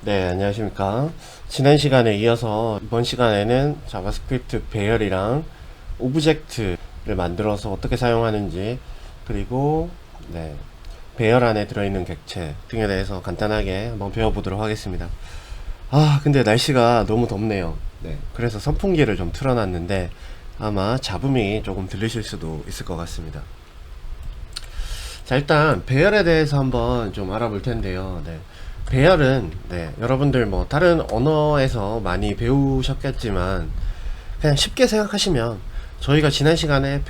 네, 안녕하십니까. 지난 시간에 이어서 이번 시간에는 자바스크립트 배열이랑 오브젝트를 만들어서 어떻게 사용하는지, 그리고 네, 배열 안에 들어있는 객체 등에 대해서 간단하게 한번 배워보도록 하겠습니다. 근데 날씨가 너무 덥네요. 네, 그래서 선풍기를 좀 틀어놨는데 아마 잡음이 조금 들리실 수도 있을 것 같습니다. 자, 일단 배열에 대해서 한번 좀 알아볼 텐데요. 네. 배열은 여러분들 뭐 다른 언어에서 많이 배우셨겠지만 그냥 쉽게 생각하시면 저희가 지난 시간에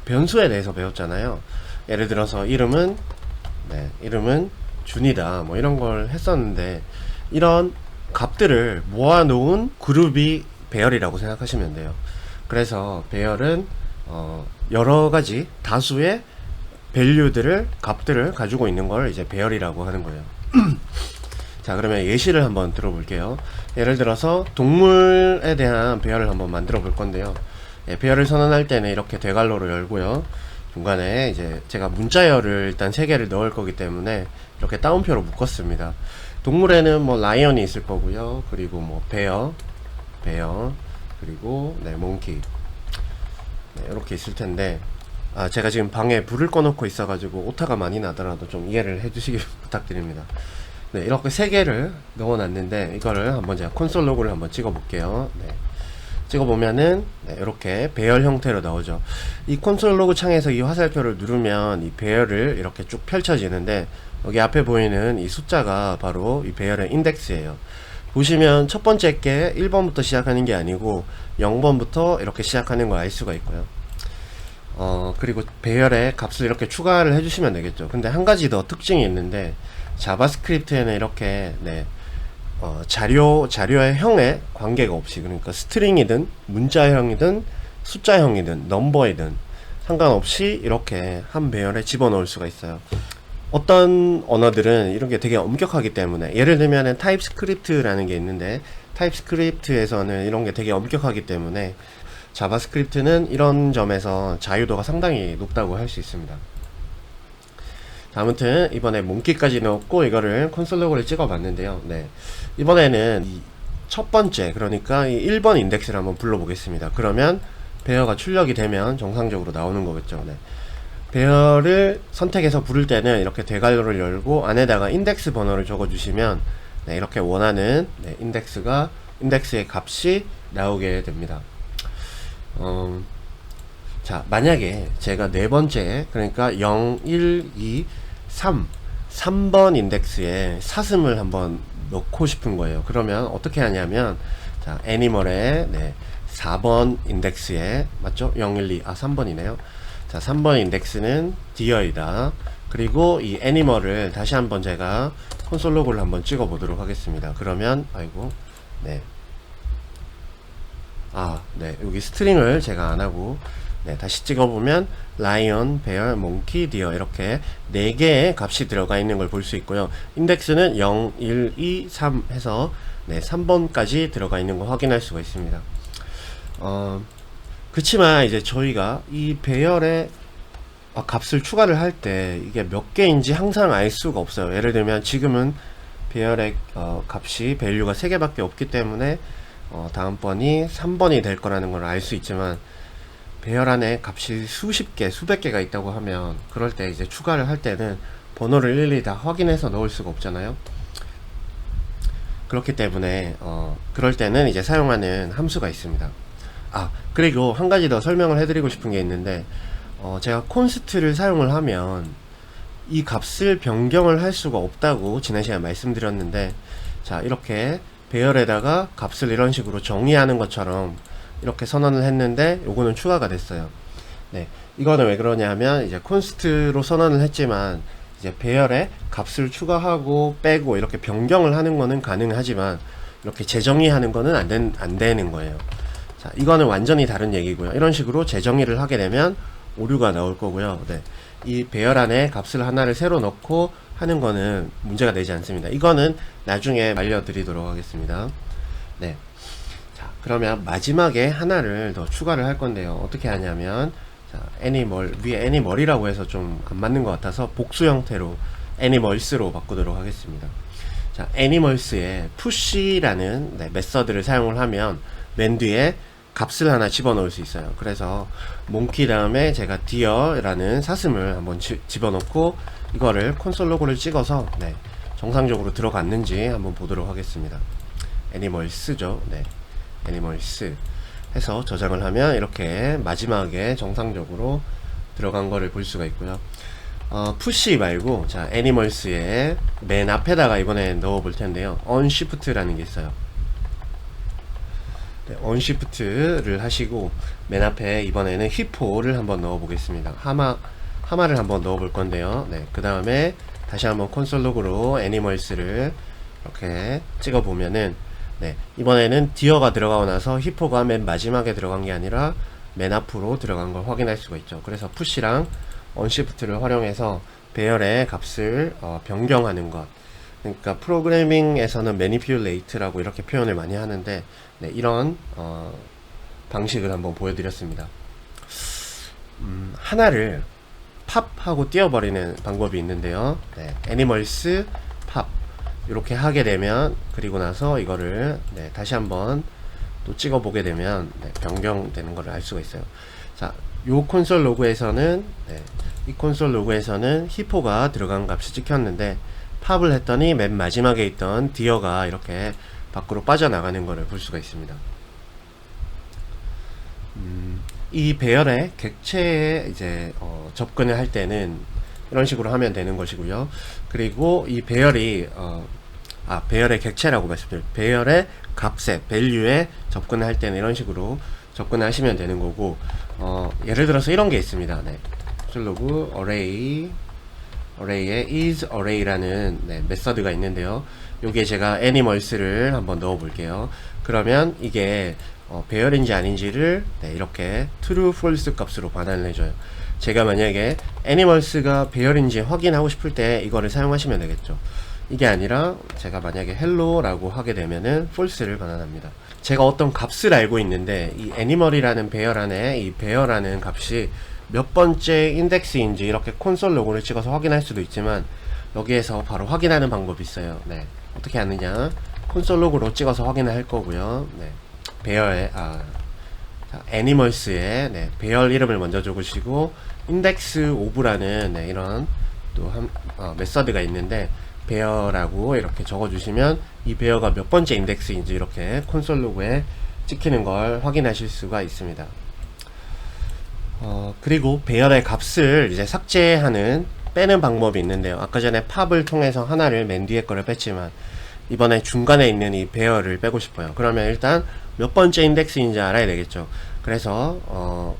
변수에 대해서 배웠잖아요. 예를 들어서 이름은 준이다 뭐 이런 걸 했었는데, 이런 값들을 모아놓은 그룹이 배열이라고 생각하시면 돼요. 그래서 배열은 여러가지 다수의 밸류들을 값들을 가지고 있는 걸 이제 배열이라고 하는 거예요. 자, 그러면 예시를 한번 들어볼게요. 예를 들어서 동물에 대한 배열을 한번 만들어 볼 건데요. 배열을 선언할 때는 이렇게 대괄호를 열고요. 중간에 이제 제가 문자열을 일단 3개를 넣을 거기 때문에 이렇게 따옴표로 묶었습니다. 동물에는 뭐 라이언이 있을 거고요. 그리고 뭐 베어, 그리고 몽키. 이렇게 있을 텐데, 제가 지금 방에 불을 꺼놓고 있어가지고 오타가 많이 나더라도 좀 이해를 해주시기 부탁드립니다. 네, 이렇게 3개를 넣어놨는데 이거를 한번 제가 콘솔 로그를 한번 찍어볼게요. 네, 찍어보면은 이렇게 배열 형태로 나오죠. 이 콘솔 로그 창에서 이 화살표를 누르면 이 배열을 이렇게 쭉 펼쳐지는데, 여기 앞에 보이는 이 숫자가 바로 이 배열의 인덱스예요. 보시면 첫 번째 게 1번부터 시작하는 게 아니고 0번부터 이렇게 시작하는 걸 알 수가 있고요. 그리고 배열에 값을 이렇게 추가를 해주시면 되겠죠. 근데 한 가지 더 특징이 있는데, 자바스크립트에는 이렇게 자료의 형에 관계가 없이, 그러니까 스트링이든 문자형이든 숫자형이든 넘버이든 상관없이 이렇게 한 배열에 집어넣을 수가 있어요. 어떤 언어들은 이런 게 되게 엄격하기 때문에, 예를 들면은 타입스크립트라는 게 있는데, 타입스크립트에서는 이런 게 되게 엄격하기 때문에 자바스크립트는 이런 점에서 자유도가 상당히 높다고 할 수 있습니다. 아무튼 이번에 몽키까지 넣었고 이거를 콘솔 로그를 찍어 봤는데요. 이번에는 이 첫 번째, 그러니까 이 1번 인덱스를 한번 불러 보겠습니다. 그러면 배열가 출력이 되면 정상적으로 나오는 거겠죠. 배열을 선택해서 부를 때는 이렇게 대괄호를 열고 안에다가 인덱스 번호를 적어 주시면 이렇게 원하는 인덱스의 값이 나오게 됩니다. 자, 만약에 제가 네 번째, 그러니까 0, 1, 2, 3번 인덱스에 사슴을 한번 넣고 싶은 거예요. 그러면 어떻게 하냐면, 자, 애니멀에 4번 인덱스에, 맞죠? 0, 1, 2, 3번이네요. 자, 3번 인덱스는 디어이다. 그리고 이 애니멀을 다시 한번 제가 콘솔 로그를 한번 찍어 보도록 하겠습니다. 그러면 여기 스트링을 제가 안 하고 다시 찍어보면 라이언, 베어, 몽키, 디어 이렇게 4개의 값이 들어가 있는 걸 볼 수 있고요. 인덱스는 0, 1, 2, 3 해서 3번까지 들어가 있는 걸 확인할 수가 있습니다. 그렇지만 이제 저희가 이 배열에 값을 추가를 할 때 이게 몇 개인지 항상 알 수가 없어요. 예를 들면 지금은 배열의 값이 밸류가 3개밖에 없기 때문에 다음번이 3번이 될 거라는 걸 알 수 있지만, 배열 안에 값이 수십 개, 수백 개가 있다고 하면 그럴 때 이제 추가를 할 때는 번호를 일일이 다 확인해서 넣을 수가 없잖아요. 그렇기 때문에 그럴 때는 이제 사용하는 함수가 있습니다. 그리고 한 가지 더 설명을 해드리고 싶은 게 있는데, 제가 콘스트를 사용을 하면 이 값을 변경을 할 수가 없다고 지난 시간에 말씀드렸는데, 자, 이렇게 배열에다가 값을 이런 식으로 정의하는 것처럼 이렇게 선언을 했는데 요거는 추가가 됐어요. 이거는 왜 그러냐 하면, 이제 콘스트로 선언을 했지만 이제 배열에 값을 추가하고 빼고 이렇게 변경을 하는 거는 가능하지만 이렇게 재정의하는 거는 안 되는 거예요. 자, 이거는 완전히 다른 얘기고요. 이런 식으로 재정의를 하게 되면 오류가 나올 거고요. 이 배열 안에 값을 하나를 새로 넣고 하는 거는 문제가 되지 않습니다. 이거는 나중에 알려드리도록 하겠습니다. 자, 그러면 마지막에 하나를 더 추가를 할 건데요. 어떻게 하냐면, 자, 애니멀, 위에 애니멀이라고 해서 좀 안 맞는 것 같아서 복수 형태로 애니멀스로 바꾸도록 하겠습니다. 자, 애니멀스에 push라는 메서드를 사용을 하면 맨 뒤에 값을 하나 집어넣을 수 있어요. 그래서 몽키 다음에 제가 deer라는 사슴을 한번 집어넣고 이거를 콘솔 로고를 찍어서 정상적으로 들어갔는지 한번 보도록 하겠습니다. 애니멀스죠. 애니멀스 해서 저장을 하면 이렇게 마지막에 정상적으로 들어간 거를 볼 수가 있고요. 푸시 말고 자 애니멀스의 맨 앞에다가 이번에 넣어 볼 텐데요. 언시프트라는 게 있어요. 언시프트를 하시고 맨 앞에 이번에는 히포를 한번 넣어 보겠습니다. 하마를 한번 넣어 볼 건데요. 그 다음에 다시 한번 콘솔 로그로 애니멀스를 이렇게 찍어 보면은 이번에는 디어가 들어가고 나서 히포가 맨 마지막에 들어간 게 아니라 맨 앞으로 들어간 걸 확인할 수가 있죠. 그래서 푸시랑 언시프트를 활용해서 배열의 값을 변경하는 것. 그러니까 프로그래밍에서는 manipulate라고 이렇게 표현을 많이 하는데 이런 방식을 한번 보여드렸습니다. 하나를 팝하고 띄워버리는 방법이 있는데요. 애니멀스 팝 이렇게 하게 되면 그리고 나서 이거를 다시 한번 또 찍어 보게 되면 변경되는 것을 알 수가 있어요. 자, 요 콘솔 로그에서는 이 콘솔 로그에서는 히포가 들어간 값이 찍혔는데 팝을 했더니 맨 마지막에 있던 디어가 이렇게 밖으로 빠져나가는 것을 볼 수가 있습니다. 이 배열의 객체에 이제 접근을 할 때는 이런 식으로 하면 되는 것이고요. 그리고 이 배열이 배열의 객체라고 말씀드려요. 배열의 값에 value에 접근을 할 때는 이런 식으로 접근을 하시면 되는 거고, 예를 들어서 이런 게 있습니다. 슬로그 array에 is array라는 메서드가 있는데요. 여기에 제가 animals를 한번 넣어 볼게요. 그러면 이게 배열인지 아닌지를 이렇게 true, false 값으로 반환을 해줘요. 제가 만약에 animals가 배열인지 확인하고 싶을 때 이거를 사용하시면 되겠죠. 이게 아니라 제가 만약에 hello라고 하게 되면은 false를 반환합니다. 제가 어떤 값을 알고 있는데 이 animal이라는 배열 안에 이 배열하는 값이 몇 번째 인덱스인지 이렇게 콘솔 로고를 찍어서 확인할 수도 있지만 여기에서 바로 확인하는 방법이 있어요. 어떻게 하느냐, 콘솔 로고로 찍어서 확인을 할 거고요. 배열에 애니멀스에 배열 이름을 먼저 적으시고 인덱스 오브라는 이런 또 메서드가 있는데 배열하고 이렇게 적어주시면 이 배열가 몇 번째 인덱스인지 이렇게 콘솔 로그에 찍히는 걸 확인하실 수가 있습니다. 그리고 배열의 값을 이제 삭제하는 빼는 방법이 있는데요. 아까 전에 팝을 통해서 하나를 맨 뒤에 거를 뺐지만 이번에 중간에 있는 이 배열을 빼고 싶어요. 그러면 일단 몇 번째 인덱스인지 알아야 되겠죠. 그래서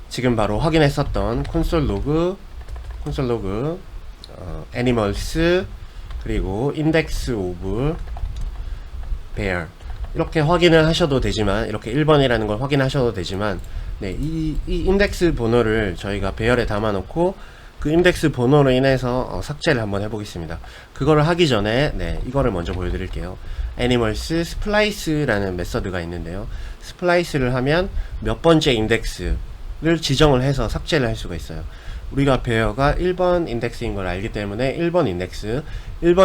지금 바로 확인했었던 콘솔 로그 애니멀스 그리고 인덱스 오브 배열 이렇게 확인을 하셔도 되지만, 이렇게 1번이라는 걸 확인하셔도 되지만, 이 인덱스 번호를 저희가 배열에 담아 놓고 그 인덱스 번호로 인해서 삭제를 한번 해보겠습니다. 그거를 하기 전에 이거를 먼저 보여드릴게요. 애니멀스 스플라이스라는 메서드가 있는데요. 스플라이스를 하면 몇 번째 인덱스를 지정을 해서 삭제를 할 수가 있어요. 우리가 배열가 1번 인덱스인 걸 알기 때문에 1번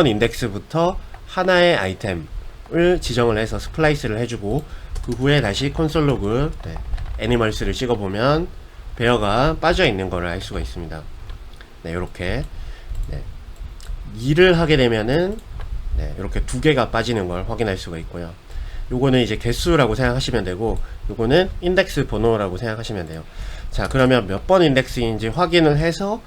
인덱스부터 하나의 아이템을 지정을 해서 스플라이스를 해주고 그 후에 다시 콘솔 로그 애니멀스를 찍어보면 배열가 빠져 있는 걸 알 수가 있습니다. 이렇게 2를 하게 되면은 이렇게 두 개가 빠지는 걸 확인할 수가 있고요. 요거는 이제 개수라고 생각하시면 되고, 요거는 인덱스 번호라고 생각하시면 돼요. 자, 그러면 몇 번 인덱스인지 확인을 해서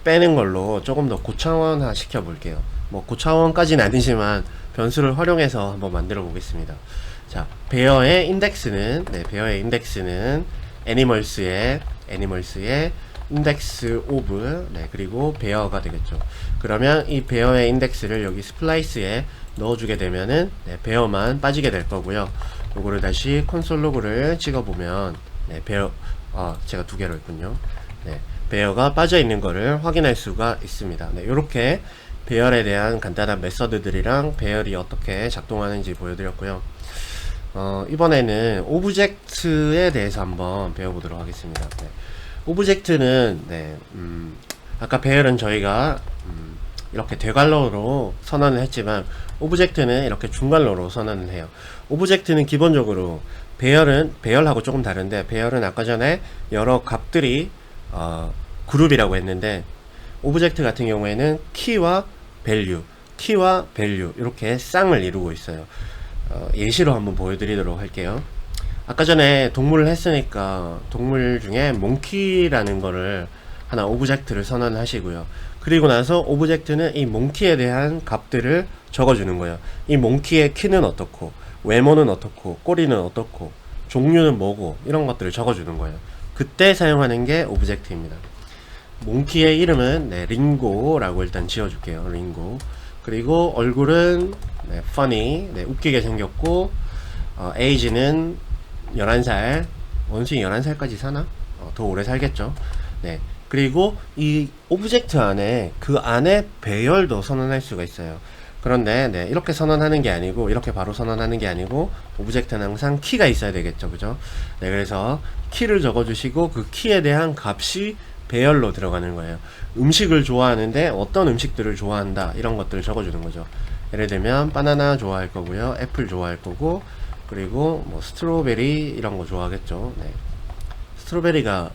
빼는 걸로 조금 더 고차원화 시켜 볼게요. 뭐 고차원까지는 아니지만 변수를 활용해서 한번 만들어 보겠습니다. 자, 배열의 인덱스는 애니멀스의 인덱스 오브 그리고 배열가 되겠죠. 그러면 이 배열의 인덱스를 여기 스플라이스에 넣어주게 되면은 배열만 빠지게 될 거고요. 요거를 다시 콘솔 로그를 찍어보면 배열 제가 두 개로 했군요. 배열가 빠져 있는 거를 확인할 수가 있습니다. 요렇게 배열에 대한 간단한 메서드들이랑 배열이 어떻게 작동하는지 보여드렸고요. 이번에는 오브젝트에 대해서 한번 배워보도록 하겠습니다. 오브젝트는 아까 배열은 저희가 이렇게 대괄호로 선언을 했지만 오브젝트는 이렇게 중괄호로 선언을 해요. 오브젝트는 기본적으로 배열하고 조금 다른데, 배열은 아까 전에 여러 값들이 그룹이라고 했는데, 오브젝트 같은 경우에는 키와 밸류 이렇게 쌍을 이루고 있어요. 예시로 한번 보여드리도록 할게요. 아까 전에 동물을 했으니까 동물 중에 몽키라는 거를 하나 오브젝트를 선언하시고요. 그리고 나서 오브젝트는 이 몽키에 대한 값들을 적어주는 거예요. 이 몽키의 키는 어떻고, 외모는 어떻고, 꼬리는 어떻고, 종류는 뭐고, 이런 것들을 적어주는 거예요. 그때 사용하는 게 오브젝트입니다. 몽키의 이름은 링고라고 일단 지어줄게요. 링고. 그리고 얼굴은 funny, 웃기게 생겼고, age는 11살, 원숭이 11살까지 사나? 더 오래 살겠죠. 네. 그리고 이 오브젝트 안에 그 안에 배열도 선언할 수가 있어요. 그런데 이렇게 선언하는 게 아니고, 이렇게 바로 선언하는 게 아니고, 오브젝트는 항상 키가 있어야 되겠죠. 그죠? 네, 그래서 키를 적어주시고 그 키에 대한 값이 배열로 들어가는 거예요. 음식을 좋아하는데 어떤 음식들을 좋아한다, 이런 것들을 적어주는 거죠. 예를 들면 바나나 좋아할 거고요, 애플 좋아할 거고, 그리고 뭐 스트로베리 이런 거 좋아하겠죠. 네. 스트로베리가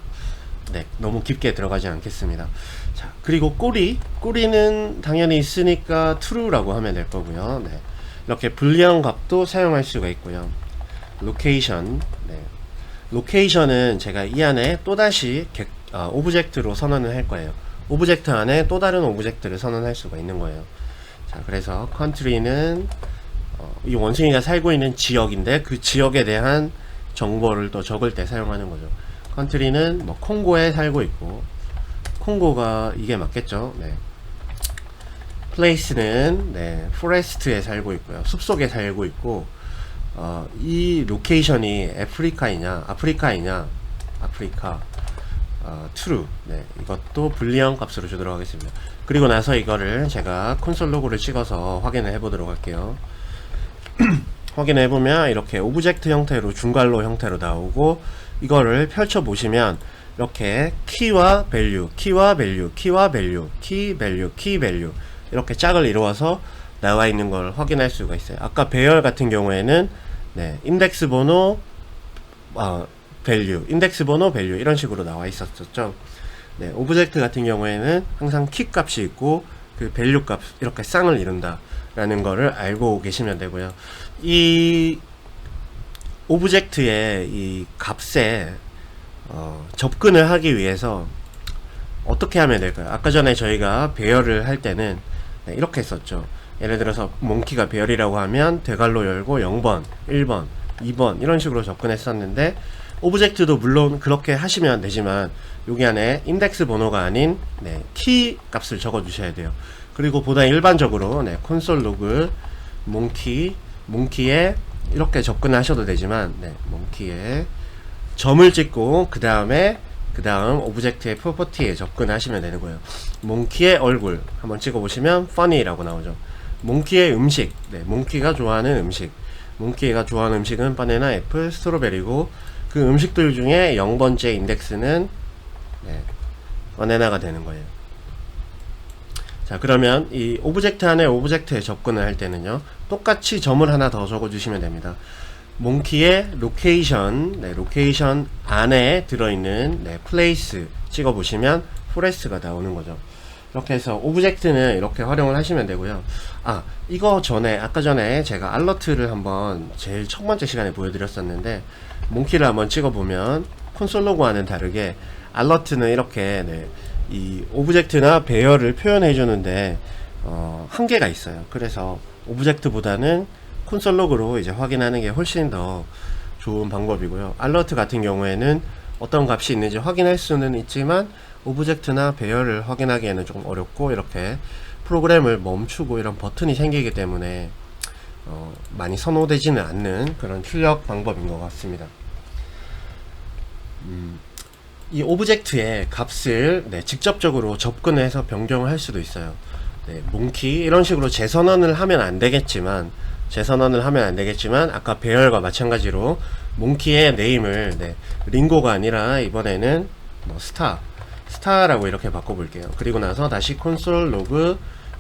너무 깊게 들어가지 않겠습니다. 자, 그리고 꼬리는 당연히 있으니까 true라고 하면 될 거고요. 네. 이렇게 불리한 값도 사용할 수가 있고요. location, location은 제가 이 안에 또다시 오브젝트로 선언을 할 거예요. 오브젝트 안에 또 다른 오브젝트를 선언할 수가 있는 거예요. 자, 그래서 country는 이 원숭이가 살고 있는 지역인데 그 지역에 대한 정보를 또 적을 때 사용하는 거죠. country는 뭐 콩고에 살고 있고, 콩고가 이게 맞겠죠. 네. place는 forest에 살고 있고요. 숲속에 살고 있고, 이 로케이션이 아프리카, true. 이것도 불리한 값으로 주도록 하겠습니다. 그리고 나서 이거를 제가 콘솔 로그를 찍어서 확인을 해보도록 할게요. 확인해 보면 이렇게 오브젝트 형태로 중괄호 형태로 나오고, 이거를 펼쳐 보시면 이렇게 키와 밸류 이렇게 짝을 이루어서 나와 있는 걸 확인할 수가 있어요. 아까 배열 같은 경우에는 인덱스 번호 인덱스 번호 밸류 이런 식으로 나와 있었죠. 오브젝트 같은 경우에는 항상 키 값이 있고 그 밸류 값 이렇게 쌍을 이룬다 라는 거를 알고 계시면 되고요. 이 오브젝트의 이 값에 접근을 하기 위해서 어떻게 하면 될까요? 아까 전에 저희가 배열을 할 때는 이렇게 했었죠. 예를 들어서 몽키가 배열이라고 하면 대괄호 열고 0번, 1번, 2번 이런 식으로 접근했었는데, 오브젝트도 물론 그렇게 하시면 되지만 여기 안에 인덱스 번호가 아닌 키 값을 적어 주셔야 돼요. 그리고 보다 일반적으로 콘솔 로그 몽키에 이렇게 접근하셔도 되지만 몽키에 점을 찍고 그 다음 오브젝트의 프로퍼티에 접근하시면 되는 거예요. 몽키의 얼굴 한번 찍어 보시면 funny라고 나오죠. 몽키의 음식, 몽키가 좋아하는 음식은 바나나, 애플, 스트로베리고, 그 음식들 중에 0번째 인덱스는 바나나가 되는 거예요. 자, 그러면 이 오브젝트 안에 오브젝트에 접근을 할 때는요, 똑같이 점을 하나 더 적어 주시면 됩니다. 몽키의 로케이션 안에 들어있는 place 찍어 보시면 forest가 나오는 거죠. 이렇게 해서 오브젝트는 이렇게 활용을 하시면 되고요. 이거 아까 전에 제가 알러트를 한번 제일 첫 번째 시간에 보여드렸었는데, 몽키를 한번 찍어보면 콘솔 로그와는 다르게 알러트는 이렇게 이 오브젝트나 배열을 표현해 주는데 한계가 있어요. 그래서 오브젝트보다는 콘솔 로그로 이제 확인하는 게 훨씬 더 좋은 방법이고요. 알러트 같은 경우에는 어떤 값이 있는지 확인할 수는 있지만 오브젝트나 배열을 확인하기에는 조금 어렵고, 이렇게 프로그램을 멈추고 이런 버튼이 생기기 때문에 많이 선호되지는 않는 그런 출력 방법인 것 같습니다. 이 오브젝트의 값을 직접적으로 접근해서 변경을 할 수도 있어요. 몽키 이런 식으로 재선언을 하면 안 되겠지만 아까 배열과 마찬가지로 몽키의 네임을 링고가 아니라 이번에는 스타라고 이렇게 바꿔볼게요. 그리고 나서 다시 콘솔 로그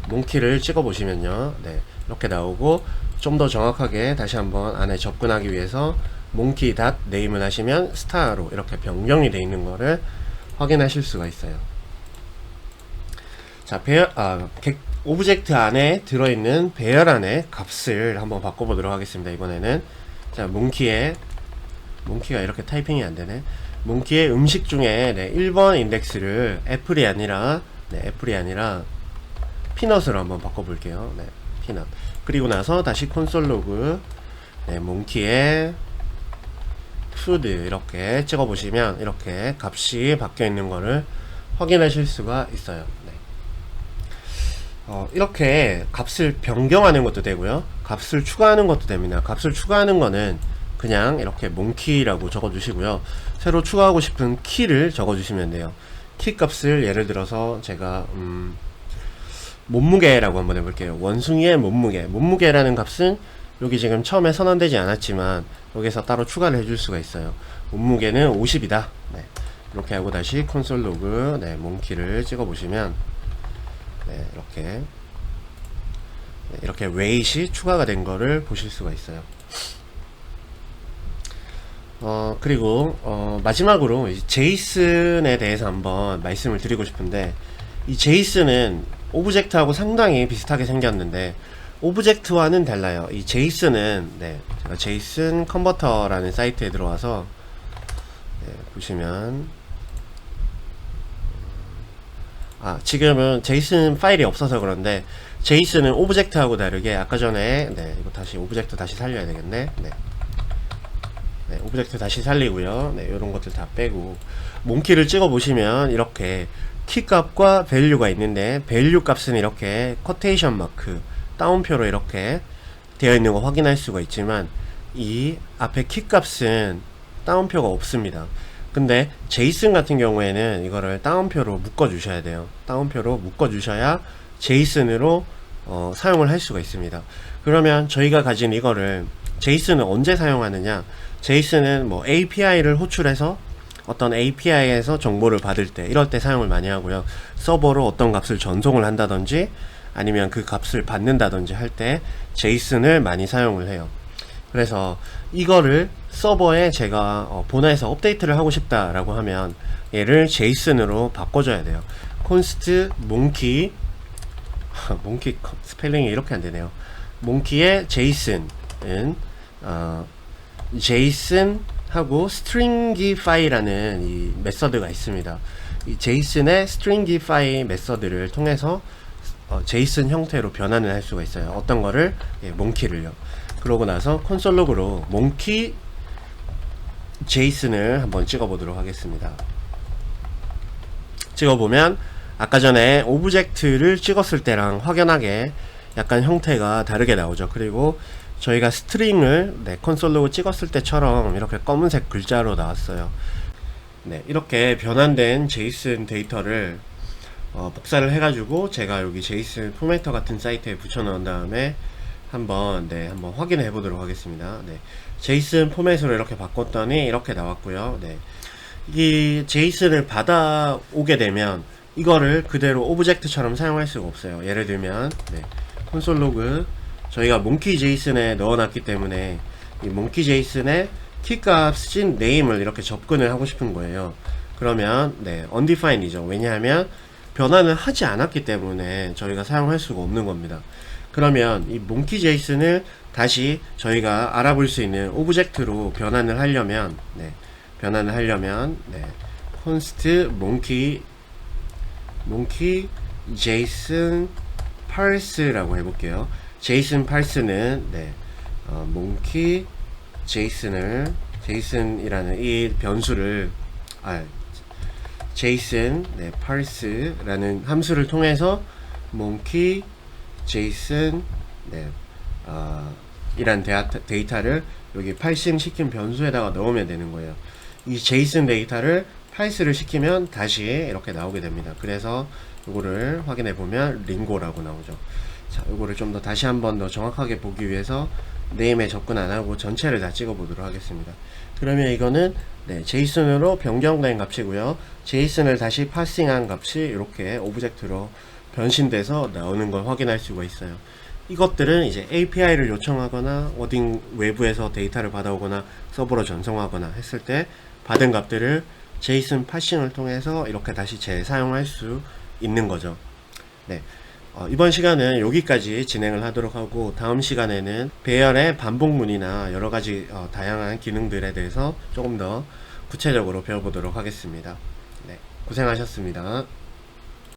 몽키를 찍어 보시면요, 네, 이렇게 나오고, 좀 더 정확하게 다시 한번 안에 접근하기 위해서 몽키 닷 네임을 하시면 스타로 이렇게 변경이 되어 있는 거를 확인하실 수가 있어요. 자, 오브젝트 안에 들어있는 배열 안에 값을 한번 바꿔보도록 하겠습니다. 이번에는 자, 몽키가 이렇게 타이핑이 안되네. 몽키의 음식 중에, 네, 1번 인덱스를 애플이 아니라 피넛으로 한번 바꿔볼게요. 네, 피넛. 그리고 나서 다시 콘솔 로그, 네, 몽키의 푸드 이렇게 찍어보시면 이렇게 값이 바뀌어 있는 거를 확인하실 수가 있어요. 네. 이렇게 값을 변경하는 것도 되고요, 값을 추가하는 것도 됩니다. 값을 추가하는 거는 그냥 이렇게 몽키라고 적어주시고요, 새로 추가하고 싶은 키를 적어주시면 돼요. 키 값을 예를 들어서 제가 몸무게라고 한번 해볼게요. 원숭이의 몸무게라는 값은 여기 지금 처음에 선언되지 않았지만 여기서 따로 추가를 해줄 수가 있어요. 몸무게는 50이다. 네, 이렇게 하고 다시 콘솔 로그, 네, 몽키를 찍어 보시면, 네, 이렇게 웨이트이 추가가 된 거를 보실 수가 있어요. 그리고 마지막으로 이 제이슨에 대해서 한번 말씀을 드리고 싶은데, 이 제이슨은 오브젝트하고 상당히 비슷하게 생겼는데 오브젝트와는 달라요. 이 제이슨은, 네, 제가 제이슨 컨버터라는 사이트에 들어와서, 네, 보시면, 지금은 제이슨 파일이 없어서 그런데 제이슨은 오브젝트하고 다르게 아까 전에, 네, 이거 다시 오브젝트 다시 살려야 되겠네. 네, 네, 오브젝트 다시 살리고요. 네, 이런 것들 다 빼고 몽키를 찍어 보시면 이렇게 키 값과 밸류가 있는데, 밸류 값은 이렇게 쿼테이션 마크 따옴표로 이렇게 되어 있는 거 확인할 수가 있지만 이 앞에 키 값은 따옴표가 없습니다. 근데 제이슨 같은 경우에는 이거를 따옴표로 묶어 주셔야 돼요. 따옴표로 묶어 주셔야 제이슨으로 사용을 할 수가 있습니다. 그러면 저희가 가진 이거를 제이슨은 언제 사용하느냐, 제이슨은 뭐 API를 호출해서 어떤 API에서 정보를 받을 때, 이럴 때 사용을 많이 하고요, 서버로 어떤 값을 전송을 한다든지 아니면 그 값을 받는다든지 할 때 제이슨을 많이 사용을 해요. 그래서 이거를 서버에 제가 본화해서 업데이트를 하고 싶다라고 하면 얘를 제이슨으로 바꿔줘야 돼요. const 몽키 스펠링이 이렇게 안되네요. 몽키의 제이슨은 제이슨 하고 stringify라는 이 메서드가 있습니다. 이 제이슨의 stringify 메서드를 통해서 제이슨 형태로 변환을 할 수가 있어요. 어떤 거를? 예, 몽키를요. 그러고 나서 콘솔 로그로 몽키 제이슨을 한번 찍어 보도록 하겠습니다. 찍어보면 아까 전에 오브젝트를 찍었을 때랑 확연하게 약간 형태가 다르게 나오죠. 그리고 저희가 스트링을, 네, 콘솔 로그 찍었을 때처럼 이렇게 검은색 글자로 나왔어요. 네, 이렇게 변환된 제이슨 데이터를 복사를 해가지고 제가 여기 제이슨 포메이터 같은 사이트에 붙여 넣은 다음에 한번 확인해 보도록 하겠습니다. 네, 제이슨 포맷으로 이렇게 바꿨더니 이렇게 나왔고요. 네, 이 제이슨을 받아오게 되면 이거를 그대로 오브젝트처럼 사용할 수가 없어요. 예를 들면, 네, 콘솔 로그 저희가 몽키 제이슨에 넣어놨기 때문에 이 몽키 제이슨의 키값인 네임을 이렇게 접근을 하고 싶은 거예요. 그러면, 네, undefined이죠. 왜냐하면 변환을 하지 않았기 때문에 저희가 사용할 수가 없는 겁니다. 그러면 이 몽키 제이슨을 다시 저희가 알아볼 수 있는 오브젝트로 변환을 하려면, 네, 네, const 몽키 제이슨 parse라고 해볼게요. 제이슨 parse는, 네, 몽키 제이슨이라는 이 변수를, 제이슨, 네, parse라는 함수를 통해서 몽키 제이슨, 네, 이란 데이터를 여기 파싱 시킨 변수에다가 넣으면 되는 거예요. 이 제이슨 데이터를 파이스를 시키면 다시 이렇게 나오게 됩니다. 그래서 이거를 확인해 보면 링고라고 나오죠. 자, 이거를 좀 더 다시 한번 더 정확하게 보기 위해서 네임에 접근 안 하고 전체를 다 찍어 보도록 하겠습니다. 그러면 이거는, 네, 제이슨으로 변경된 값이고요. 제이슨을 다시 파싱한 값이 이렇게 오브젝트로 변신돼서 나오는 걸 확인할 수가 있어요. 이것들은 이제 API를 요청하거나 어딘 외부에서 데이터를 받아오거나 서버로 전송하거나 했을 때 받은 값들을 JSON 파싱을 통해서 이렇게 다시 재사용할 수 있는 거죠. 네. 이번 시간은 여기까지 진행을 하도록 하고, 다음 시간에는 배열의 반복문이나 여러가지 다양한 기능들에 대해서 조금 더 구체적으로 배워보도록 하겠습니다. 네, 고생하셨습니다.